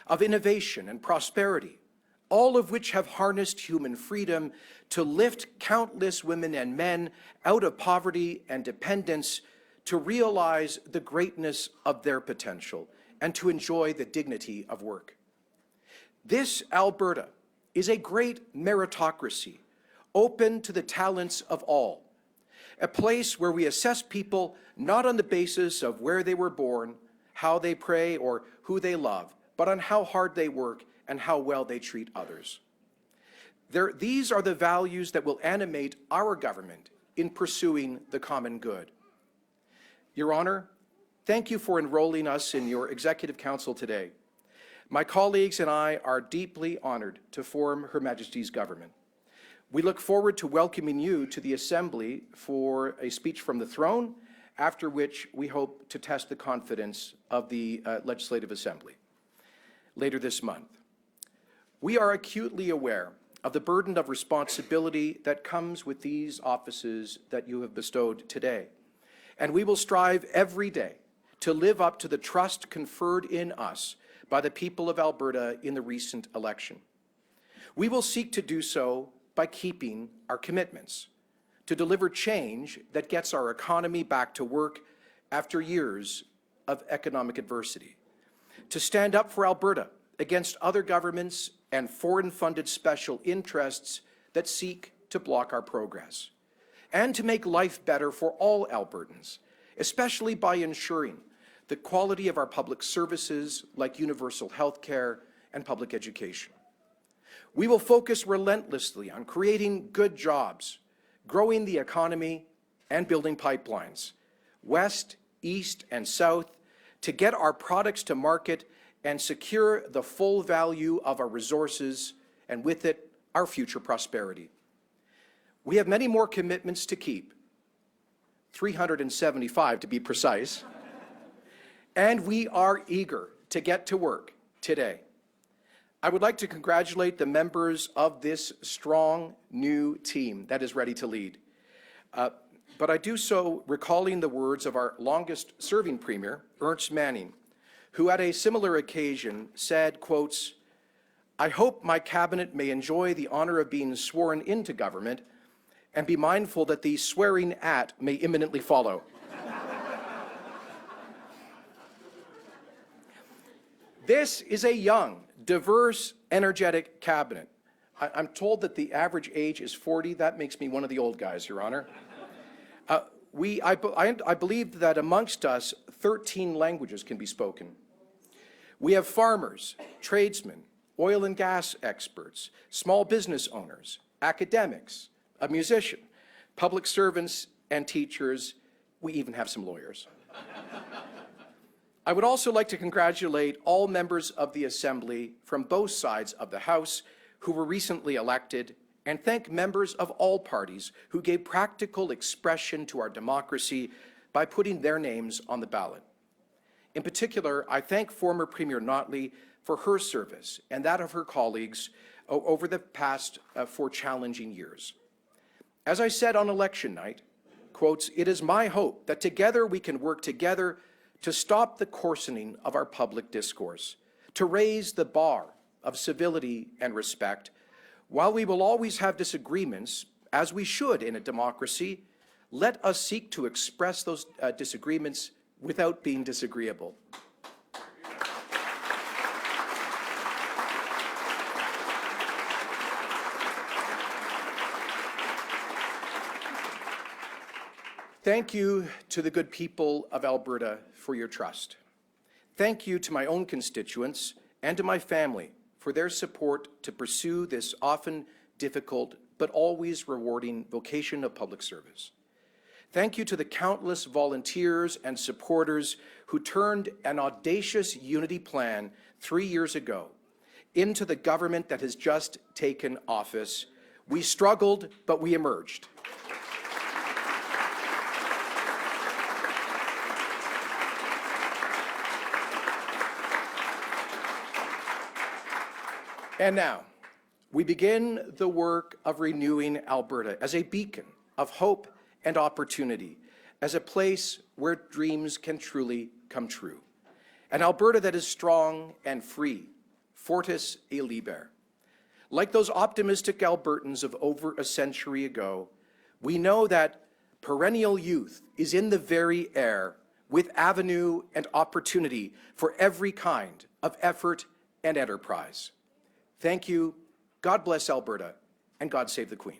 of innovation and prosperity, all of which have harnessed human freedom to lift countless women and men out of poverty and dependence, to realize the greatness of their potential and to enjoy the dignity of work. This Alberta is a great meritocracy, open to the talents of all, a place where we assess people not on the basis of where they were born, how they pray, or who they love, but on how hard they work and how well they treat others. These are the values that will animate our government in pursuing the common good. Your Honor, thank you for enrolling us in your Executive Council today. My colleagues and I are deeply honored to form Her Majesty's government. We look forward to welcoming you to the Assembly for a speech from the throne, after which we hope to test the confidence of the Legislative Assembly later this month. We are acutely aware of the burden of responsibility that comes with these offices that you have bestowed today, and we will strive every day to live up to the trust conferred in us by the people of Alberta in the recent election. We will seek to do so by keeping our commitments, to deliver change that gets our economy back to work after years of economic adversity, to stand up for Alberta against other governments and foreign-funded special interests that seek to block our progress, and to make life better for all Albertans, especially by ensuring the quality of our public services like universal health care and public education. We will focus relentlessly on creating good jobs, growing the economy, and building pipelines, west, east, and south, to get our products to market and secure the full value of our resources, and with it, our future prosperity. We have many more commitments to keep, 375 to be precise, and we are eager to get to work today. I would like to congratulate the members of this strong new team that is ready to lead. But I do so recalling the words of our longest-serving Premier, Ernst Manning, who at a similar occasion said, quotes, "I hope my cabinet may enjoy the honor of being sworn into government and be mindful that the swearing at may imminently follow." This is a young, diverse, energetic cabinet. I'm told that the average age is 40. That makes me one of the old guys, Your Honor. I believe that amongst us, 13 languages can be spoken. We have farmers, tradesmen, oil and gas experts, small business owners, academics, a musician, public servants, and teachers. We even have some lawyers. I would also like to congratulate all members of the Assembly from both sides of the House who were recently elected, and thank members of all parties who gave practical expression to our democracy by putting their names on the ballot. In particular, I thank former Premier Notley for her service and that of her colleagues over the past 4 challenging years. As I said on election night, quotes, "It is my hope that together we can work together to stop the coarsening of our public discourse, to raise the bar of civility and respect. While we will always have disagreements, as we should in a democracy, let us seek to express those disagreements without being disagreeable." Thank you to the good people of Alberta for your trust. Thank you to my own constituents and to my family for their support to pursue this often difficult but always rewarding vocation of public service. Thank you to the countless volunteers and supporters who turned an audacious unity plan 3 years ago into the government that has just taken office. We struggled, but we emerged. And now, we begin the work of renewing Alberta as a beacon of hope and opportunity, as a place where dreams can truly come true. An Alberta that is strong and free, fortis et liber. Like those optimistic Albertans of over a century ago, we know that perennial youth is in the very air, with avenue and opportunity for every kind of effort and enterprise. Thank you. God bless Alberta, and God save the Queen.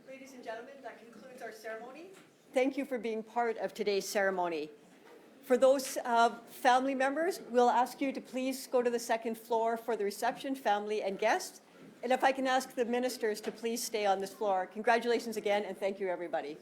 Ladies and gentlemen, that concludes our ceremony. Thank you for being part of today's ceremony. For those family members, we'll ask you to please go to the second floor for the reception, family and guests. And if I can ask the ministers to please stay on this floor. Congratulations again, and thank you, everybody.